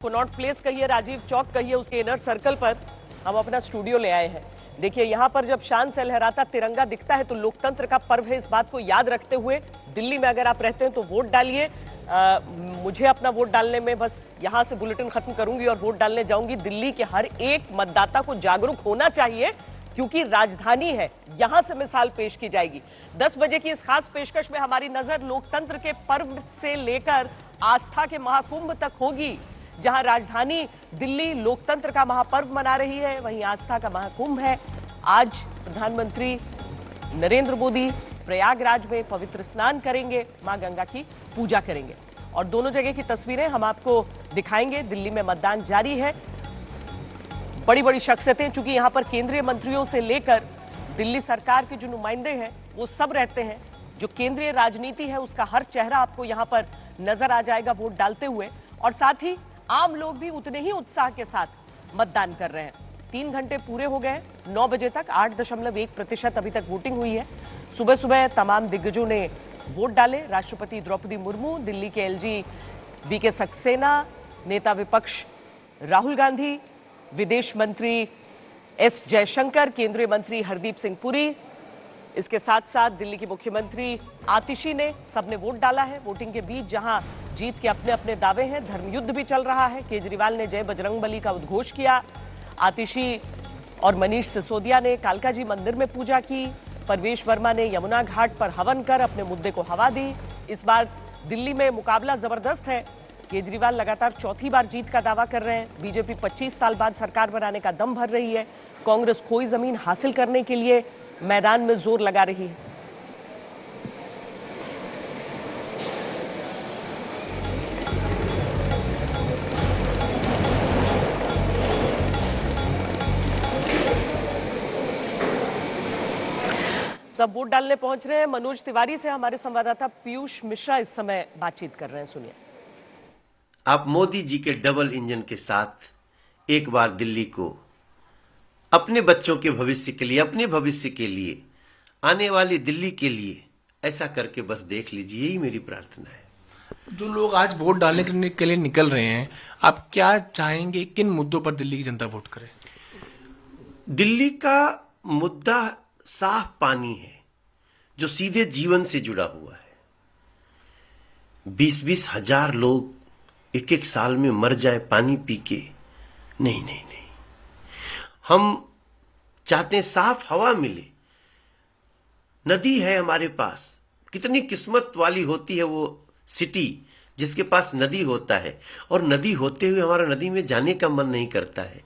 Connaught place कहिए, राजीव चौक कहिए, उसके इनर सर्कल पर हम अपना स्टूडियो ले आए हैं। देखिए, यहाँ पर जब शान से लहराता तिरंगा दिखता है तो लोकतंत्र का पर्व है। इस बात को याद रखते हुए दिल्ली में अगर आप रहते हैं तो वोट डालिए। मुझे अपना वोट डालने में बस यहाँ से बुलेटिन खत्म करूंगी और वोट डालने जाऊंगी। दिल्ली के हर एक मतदाता को जागरूक होना चाहिए क्योंकि राजधानी है, यहां से मिसाल पेश की जाएगी। 10 बजे की इस खास पेशकश में हमारी नजर लोकतंत्र के पर्व से लेकर आस्था के महाकुंभ तक होगी। जहां राजधानी दिल्ली लोकतंत्र का महापर्व मना रही है, वहीं आस्था का महाकुंभ है। आज प्रधानमंत्री नरेंद्र मोदी प्रयागराज में पवित्र स्नान करेंगे, मां गंगा की पूजा करेंगे और दोनों जगह की तस्वीरें हम आपको दिखाएंगे। दिल्ली में मतदान जारी है। बड़ी बड़ी शख्सियतें, चूंकि यहां पर केंद्रीय मंत्रियों से लेकर दिल्ली सरकार के जो नुमाइंदे हैं वो सब रहते हैं। जो केंद्रीय राजनीति है उसका हर चेहरा आपको यहां पर नजर आ जाएगा वोट डालते हुए, और साथ ही आम लोग भी उतने ही उत्साह के साथ मतदान कर रहे हैं। 3 घंटे पूरे हो गए। 9 बजे तक 8.1% अभी तक वोटिंग हुई है। सुबह सुबह तमाम दिग्गजों ने वोट डाले। राष्ट्रपति द्रौपदी मुर्मू, दिल्ली के एलजी वीके सक्सेना, नेता विपक्ष राहुल गांधी, विदेश मंत्री एस जयशंकर, केंद्रीय मंत्री हरदीप सिंह पुरी, इसके साथ साथ दिल्ली की मुख्यमंत्री आतिशी ने, सबने वोट डाला है। वोटिंग के बीच जहां जीत के अपने अपने दावे हैं, धर्मयुद्ध भी चल रहा है। केजरीवाल ने जय बजरंगबली का उद्घोष किया। आतिशी और मनीष सिसोदिया ने कालका जी मंदिर में पूजा की। परवेश वर्मा ने यमुना घाट पर हवन कर अपने मुद्दे को हवा दी। इस बार दिल्ली में मुकाबला जबरदस्त है। केजरीवाल लगातार चौथी बार जीत का दावा कर रहे हैं। बीजेपी 25 साल बाद सरकार बनाने का दम भर रही है। कांग्रेस खोई जमीन हासिल करने के लिए मैदान में जोर लगा रही है। सब वोट डालने पहुंच रहे हैं। मनोज तिवारी से हमारे संवाददाता पीयूष मिश्रा इस समय बातचीत कर रहे हैं, सुनिए। आप मोदी जी के डबल इंजन के साथ एक बार दिल्ली को अपने बच्चों के भविष्य के लिए, अपने भविष्य के लिए, आने वाली दिल्ली के लिए ऐसा करके बस देख लीजिए, यही मेरी प्रार्थना है। जो लोग आज वोट डालने के लिए निकल रहे हैं, आप क्या चाहेंगे, किन मुद्दों पर दिल्ली की जनता वोट करे? दिल्ली का मुद्दा साफ पानी है जो सीधे जीवन से जुड़ा हुआ है। 20-20 हजार लोग एक साल में मर जाए पानी पी के, नहीं नहीं नहीं। हम चाहते हैं साफ हवा मिले। नदी है हमारे पास, कितनी किस्मत वाली होती है वो सिटी जिसके पास नदी होता है, और नदी होते हुए हमारा नदी में जाने का मन नहीं करता है।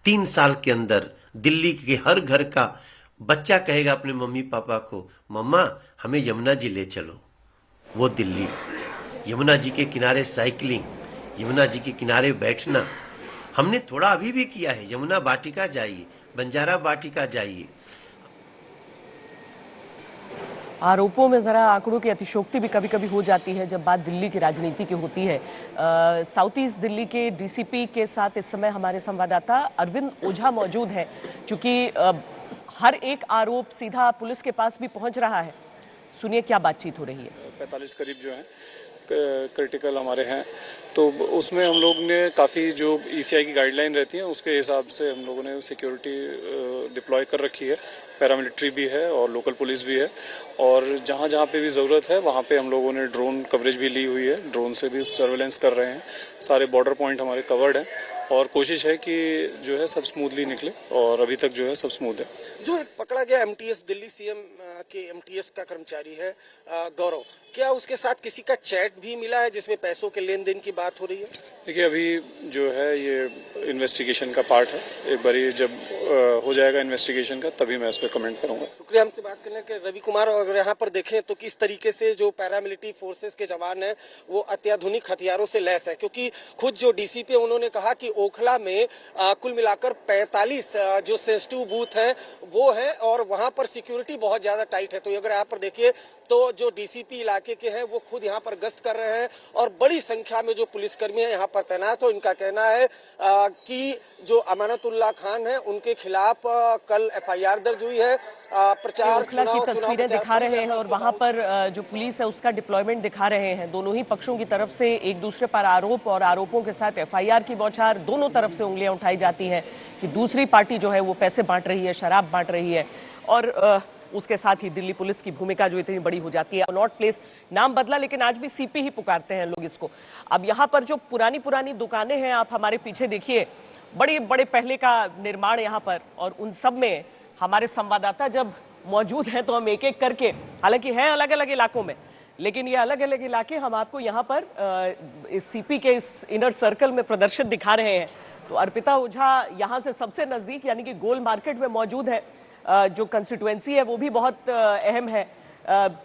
3 साल के अंदर दिल्ली के हर घर का बच्चा कहेगा अपने मम्मी पापा को, मम्मा हमें यमुना जी ले चलो। वो दिल्ली, यमुना जी के किनारे साइकिलिंग, यमुना जी के किनारे बैठना, हमने थोड़ा अभी भी किया है। यमुना वाटिका जाइए, बंजारा वाटिका जाइए। आरोपों में जरा आंकड़ों की अतिशोक्ति भी कभी कभी हो जाती है जब बात दिल्ली की राजनीति की होती है। साउथ ईस्ट दिल्ली के डीसीपी के साथ इस समय हमारे संवाददाता अरविंद ओझा मौजूद है। चूंकि हर एक आरोप सीधा पुलिस के पास भी पहुंच रहा है, सुनिए क्या बातचीत हो रही है। 45 करीब जो है क्रिटिकल हमारे हैं, तो उसमें हम लोग ने काफ़ी जो ईसीआई की गाइडलाइन रहती है उसके हिसाब से हम लोगों ने सिक्योरिटी डिप्लॉय कर रखी है। पैरामिलिट्री भी है और लोकल पुलिस भी है, और जहाँ जहाँ पे भी ज़रूरत है वहाँ पे हम लोगों ने ड्रोन कवरेज भी ली हुई है। ड्रोन से भी सर्वेलेंस कर रहे हैं। सारे बॉर्डर पॉइंट हमारे कवर्ड हैं और कोशिश है कि जो है सब स्मूथली निकले, और अभी तक जो है सब स्मूथ है। जो एक पकड़ा गया एमटीएस, दिल्ली सीएम के एमटीएस का कर्मचारी है गौरव, क्या उसके साथ किसी का चैट भी मिला है जिसमें पैसों के लेन देन की बात हो रही है? देखिए, अभी जो है ये इन्वेस्टिगेशन का पार्ट है। एक बारी जब हो जाएगा इन्वेस्टिगेशन का तभी मैं इस पर कमेंट करूंगा। शुक्रिया हमसे बात करने के। रवि कुमार, अगर यहाँ पर देखें तो किस तरीके से जो पैरामिलिट्री फोर्सेस के जवान हैं वो अत्याधुनिक हथियारों से लैस है, क्योंकि खुद जो डीसीपी उन्होंने कहा कि ओखला में कुल मिलाकर 45 जो सेंसिटिव बूथ हैं वो है और वहां पर सिक्योरिटी बहुत ज्यादा टाइट है। तो अगर यहाँ पर देखिए तो जो डीसीपी इलाके के हैं वो खुद यहाँ पर गश्त कर रहे हैं और बड़ी संख्या में जो पुलिसकर्मी हैं यहाँ पर तैनात हो। इनका कहना है कि जो अमानतुल्लाह खान है उनके खिलाफ कल FIR दर्ज हुई है। प्रचार ओखला की तस्वीरें दिखा रहे हैं और वहां पर जो पुलिस है उसका डिप्लॉयमेंट दिखा रहे हैं। दोनों ही पक्षों की तरफ से एक दूसरे पर आरोप और आरोपों के साथ FIR की बौछार, दोनों तरफ से उंगलियां उठाई जाती हैं कि दूसरी पार्टी जो है वो पैसे बांट रही है, शराब बांट रही है और उसके साथ ही दिल्ली पुलिस की भूमिका जो इतनी बड़ी हो जाती है। नॉट प्लेस नाम बदला लेकिन आज भी CP ही पुकारते हैं लोग इसको। अब यहाँ पर जो पुरानी दुकानें हैं, आप हमारे पीछे देखिए, बड़े बड़े पहले का निर्माण यहाँ पर, और उन सब में हमारे संवाददाता जब मौजूद हैं तो हम एक एक करके, हालांकि हैं अलग अलग इलाकों में, लेकिन ये अलग अलग इलाके हम आपको यहाँ पर इस CP के इस इनर सर्कल में प्रदर्शित दिखा रहे हैं। तो अर्पिता ओझा यहाँ से सबसे नजदीक यानी कि गोल मार्केट में मौजूद है। जो कंस्टिट्यूएंसी है वो भी बहुत अहम है।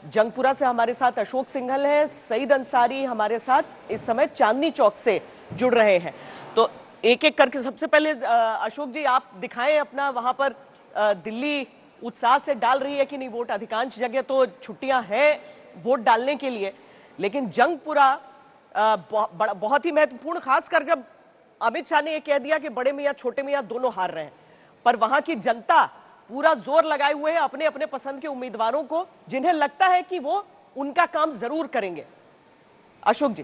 जंगपुरा से हमारे साथ अशोक सिंघल है, सईद अंसारी हमारे साथ इस समय चांदनी चौक से जुड़ रहे हैं। तो एक एक करके सबसे पहले अशोक जी आप दिखाएं अपना, वहां पर दिल्ली उत्साह से डाल रही है कि नहीं वोट? अधिकांश जगह तो छुट्टियां हैं वोट डालने के लिए, लेकिन जंगपुरा बहुत ही महत्वपूर्ण, खासकर जब अमित शाह ने यह कह दिया कि बड़े मियां छोटे मियां दोनों हार रहे हैं, पर वहां की जनता पूरा जोर लगाए हुए है अपने अपने पसंद के उम्मीदवारों को, जिन्हें लगता है कि वो उनका काम जरूर करेंगे। अशोक जी।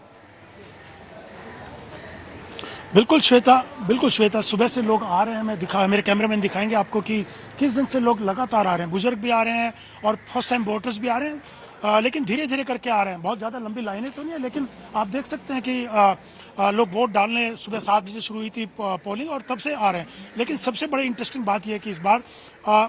बिल्कुल श्वेता, सुबह से लोग आ रहे हैं। मेरे कैमरामैन दिखाएंगे आपको कि किस दिन से लोग लगातार आ रहे हैं। बुजुर्ग भी आ रहे हैं और फर्स्ट टाइम वोटर्स भी आ रहे हैं, लेकिन धीरे धीरे करके आ रहे हैं। बहुत ज्यादा लंबी लाइनें तो नहीं है, लेकिन आप देख सकते हैं कि लोग वोट डालने सुबह 7 बजे शुरू हुई थी पोलिंग और तब से आ रहे हैं। लेकिन सबसे बड़ी इंटरेस्टिंग बात यह है कि इस बार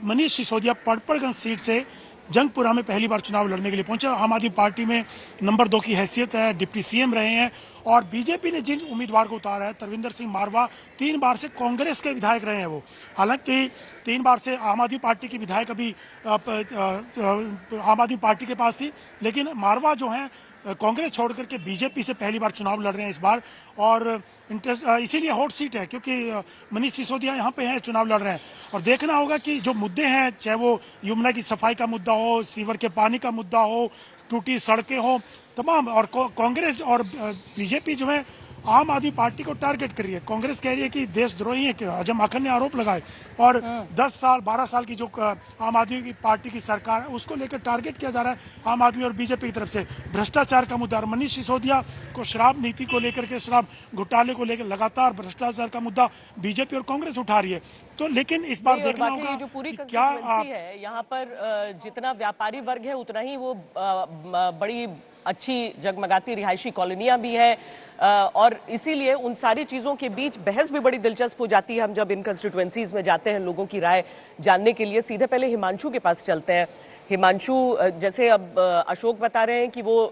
मनीष सिसोदिया पड़पड़गंज सीट से जंगपुरा में पहली बार चुनाव लड़ने के लिए पहुंचे। आम आदमी पार्टी में नंबर 2 की हैसियत है, डिप्टी CM रहे हैं, और बीजेपी ने जिन उम्मीदवार को उतारा है, तरविंदर सिंह मारवा 3 बार से कांग्रेस के विधायक रहे हैं वो। हालांकि 3 बार से आम आदमी पार्टी की विधायक अभी आम आदमी पार्टी के पास थी, लेकिन मारवा जो है कांग्रेस छोड़ करके बीजेपी से पहली बार चुनाव लड़ रहे हैं इस बार। और इसीलिए हॉट सीट है, क्योंकि मनीष सिसोदिया यहाँ पे हैं, चुनाव लड़ रहे हैं। और देखना होगा कि जो मुद्दे हैं, चाहे वो यमुना की सफाई का मुद्दा हो, सीवर के पानी का मुद्दा हो, टूटी सड़कें हो, तमाम, और कांग्रेस और बीजेपी जो है आम आदमी पार्टी को टारगेट कर रही है। कांग्रेस कह रही है कि देशद्रोही है, कि अजम माखन ने आरोप लगाए, और 10 साल 12 साल की जो आम आदमी की पार्टी की सरकार है उसको लेकर टारगेट किया जा रहा है आम आदमी और बीजेपी की तरफ से। भ्रष्टाचार का मुद्दा, और मनीष सिसोदिया को शराब नीति को लेकर के, शराब घोटाले को लेकर लगातार भ्रष्टाचार का मुद्दा बीजेपी और कांग्रेस उठा रही है। तो लेकिन इस बार देखना होगा जो पूरी क्या है यहाँ पर जितना व्यापारी वर्ग है उतना ही वो बड़ी अच्छी जगमगाती रिहायशी कॉलोनियां भी है, और इसीलिए उन सारी चीजों के बीच बहस भी बड़ी दिलचस्प हो जाती है। हम जब इन कंस्टिट्यूएंसीज में जाते हैं लोगों की राय जानने के लिए, सीधे पहले हिमांशु के पास चलते हैं। हिमांशु, जैसे अब अशोक बता रहे हैं कि वो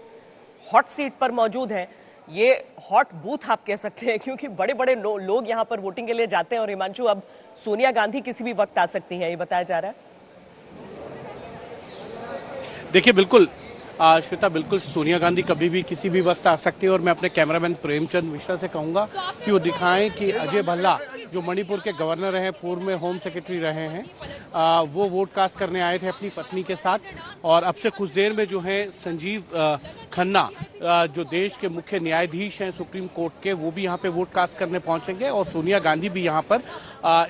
हॉट सीट पर मौजूद हैं, ये हॉट बूथ आप कह सकते हैं, क्योंकि बड़े बड़े लोग यहाँ पर वोटिंग के लिए जाते हैं। और हिमांशु, अब सोनिया गांधी किसी भी वक्त आ सकती हैं, ये बताया जा रहा है। देखिए, बिल्कुल श्वेता, बिल्कुल सोनिया गांधी कभी भी किसी भी वक्त आ सकती है। और मैं अपने कैमरामैन प्रेमचंद मिश्रा से कहूंगा कि वो दिखाएं कि अजय भल्ला जो मणिपुर के गवर्नर हैं, पूर्व में होम सेक्रेटरी रहे हैं, वो वोट कास्ट करने आए थे अपनी पत्नी के साथ। और अब से कुछ देर में जो है संजीव खन्ना, जो देश के मुख्य न्यायाधीश हैं सुप्रीम कोर्ट के, वो भी यहाँ पे वोट कास्ट करने पहुंचेंगे। और सोनिया गांधी भी यहाँ पर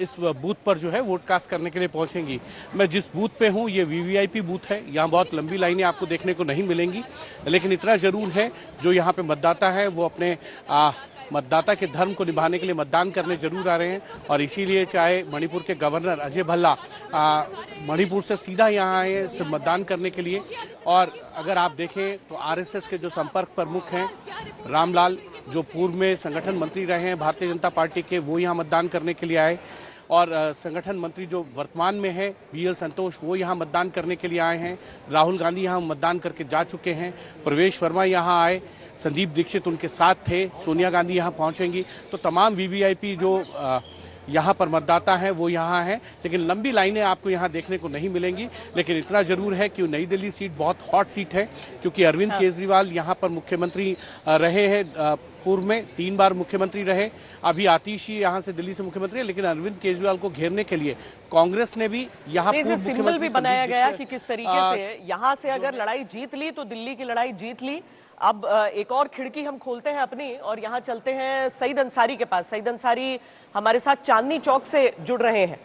इस बूथ पर जो है वोट कास्ट करने के लिए पहुंचेंगी। मैं जिस बूथ पे हूँ, ये VVIP बूथ है। यहाँ बहुत लंबी लाइनें आपको देखने को नहीं मिलेंगी, लेकिन इतना जरूर है, जो यहाँ पे मतदाता है वो अपने मतदाता के धर्म को निभाने के लिए मतदान करने जरूर आ रहे हैं। और इसीलिए चाहे मणिपुर के गवर्नर अजय भल्ला मणिपुर से सीधा यहाँ आए सिर्फ मतदान करने के लिए। और अगर आप देखें तो RSS के जो संपर्क प्रमुख हैं, रामलाल, जो पूर्व में संगठन मंत्री रहे हैं भारतीय जनता पार्टी के, वो यहाँ मतदान करने के लिए आए। और संगठन मंत्री जो वर्तमान में है BL संतोष, वो यहाँ मतदान करने के लिए आए हैं। राहुल गांधी यहाँ मतदान करके जा चुके हैं। प्रवेश वर्मा यहाँ आए, संदीप दीक्षित उनके साथ थे। सोनिया गांधी यहाँ पहुंचेंगी। तो तमाम VVIP जो यहाँ पर मतदाता हैं वो यहाँ हैं, लेकिन लंबी लाइनें आपको यहाँ देखने को नहीं मिलेंगी। लेकिन इतना जरूर है कि नई दिल्ली सीट बहुत हॉट सीट है, क्योंकि अरविंद केजरीवाल यहाँ पर मुख्यमंत्री रहे हैं, पूर्व में 3 बार मुख्यमंत्री रहे। अभी आतिश ही यहाँ से दिल्ली से मुख्यमंत्री है, लेकिन अरविंद केजरीवाल को घेरने के लिए कांग्रेस ने भी यहाँ सिंबल भी बनाया गया कि किस तरीके से यहाँ से अगर लड़ाई जीत ली तो दिल्ली की लड़ाई जीत ली। अब एक और खिड़की हम खोलते हैं अपनी, और यहाँ चलते हैं सईद अंसारी के पास। सईद अंसारी हमारे साथ चांदनी चौक से जुड़ रहे हैं।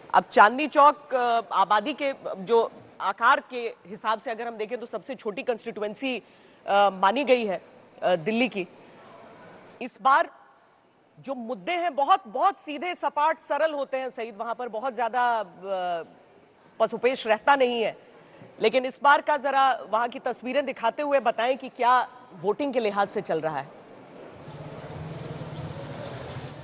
अब चांदनी चौक आबादी के जो आकार के हिसाब से अगर हम देखें तो सबसे छोटी कंस्टिट्यूएंसी मानी गई है दिल्ली की। इस बार जो मुद्दे हैं बहुत बहुत सीधे सपाट सरल होते हैं सईद, वहां पर बहुत ज्यादा पसुपेश रहता नहीं है। लेकिन इस बार का जरा वहां की तस्वीरें दिखाते हुए बताएं कि क्या वोटिंग के लिहाज से चल रहा है।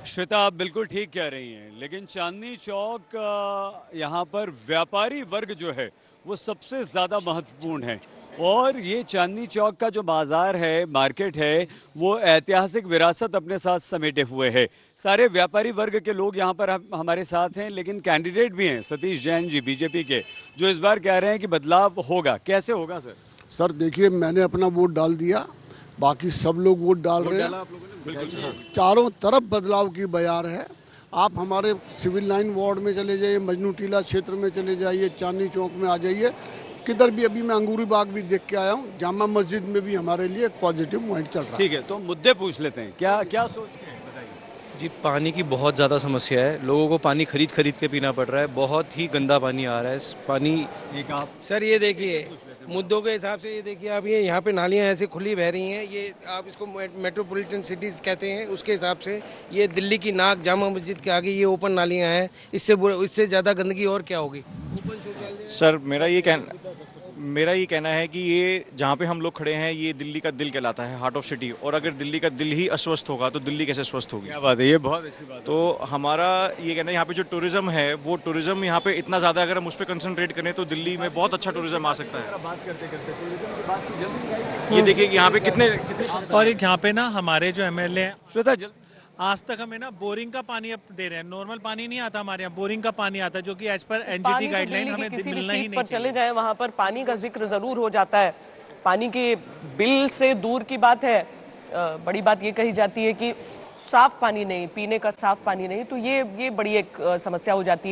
श्वेता, आप बिल्कुल ठीक कह रही हैं, लेकिन चांदनी चौक यहाँ पर व्यापारी वर्ग जो है वो सबसे ज़्यादा महत्वपूर्ण है। और ये चांदनी चौक का जो बाजार है, मार्केट है, वो ऐतिहासिक विरासत अपने साथ समेटे हुए है। सारे व्यापारी वर्ग के लोग यहाँ पर हमारे साथ हैं, लेकिन कैंडिडेट भी हैं सतीश जैन जी बीजेपी के, जो इस बार कह रहे हैं कि बदलाव होगा। कैसे होगा सर? सर देखिए, मैंने अपना वोट डाल दिया, बाकी सब लोग वोट डाल रहे हैं। चारों तरफ बदलाव की बयार है। आप हमारे सिविल लाइन वार्ड में चले जाइए, मजनू टीला क्षेत्र में चले जाइए, चांदनी चौक में आ जाइए, किधर भी। अभी मैं अंगूरी बाग भी देख के आया हूँ, जामा मस्जिद में भी हमारे लिए एक पॉजिटिव पॉइंट चल रहा है। ठीक है, तो मुद्दे पूछ लेते हैं। क्या सोच के हैं, बताइए जी। पानी की बहुत ज़्यादा समस्या है, लोगों को पानी खरीद के पीना पड़ रहा है, बहुत ही गंदा पानी आ रहा है पानी। एक आप सर ये देखिए, मुद्दों के हिसाब से ये देखिए आप, ये यहाँ पे नालियाँ ऐसे खुली बह रही हैं, ये आप इसको मेट्रोपॉलिटन सिटीज़ कहते हैं, उसके हिसाब से ये दिल्ली की नाक जामा मस्जिद के आगे ये ओपन नालियाँ हैं। इससे ज़्यादा गंदगी और क्या होगी? सर मेरा ये कहना है कि ये जहाँ पे हम लोग खड़े हैं, ये दिल्ली का दिल कहलाता है, हार्ट ऑफ सिटी। और अगर दिल्ली का दिल ही अस्वस्थ होगा तो दिल्ली कैसे स्वस्थ होगी? क्या बात है, ये बहुत अच्छी बात है। तो हमारा ये कहना है, यहाँ पे जो टूरिज्म है, वो टूरिज्म यहाँ पे इतना ज़्यादा, अगर हम उस पर कंसंट्रेट करें तो दिल्ली में बहुत अच्छा टूरिज्म आ सकता है। बात करते टूरिज्म की बात जल्दी ये देखिए कि यहाँ पे कितने और यहाँ पे ना हमारे जो एमएलए हैं, श्वेता जल्दी, आज तक हमें ना बोरिंग का पानी अब दे रहे हैं। नॉर्मल पानी नहीं आता हमारे यहाँ, बोरिंग का पानी आता है, जो कि एज पर एनजीटी गाइडलाइन हमें मिलना ही नहीं। पर चले जाए वहां पर पानी का जिक्र जरूर हो जाता है। पानी के बिल से दूर की बात है, बड़ी बात ये कही जाती है कि साफ पानी नहीं, पीने का साफ पानी नहीं, तो ये बड़ी एक समस्या हो जाती है।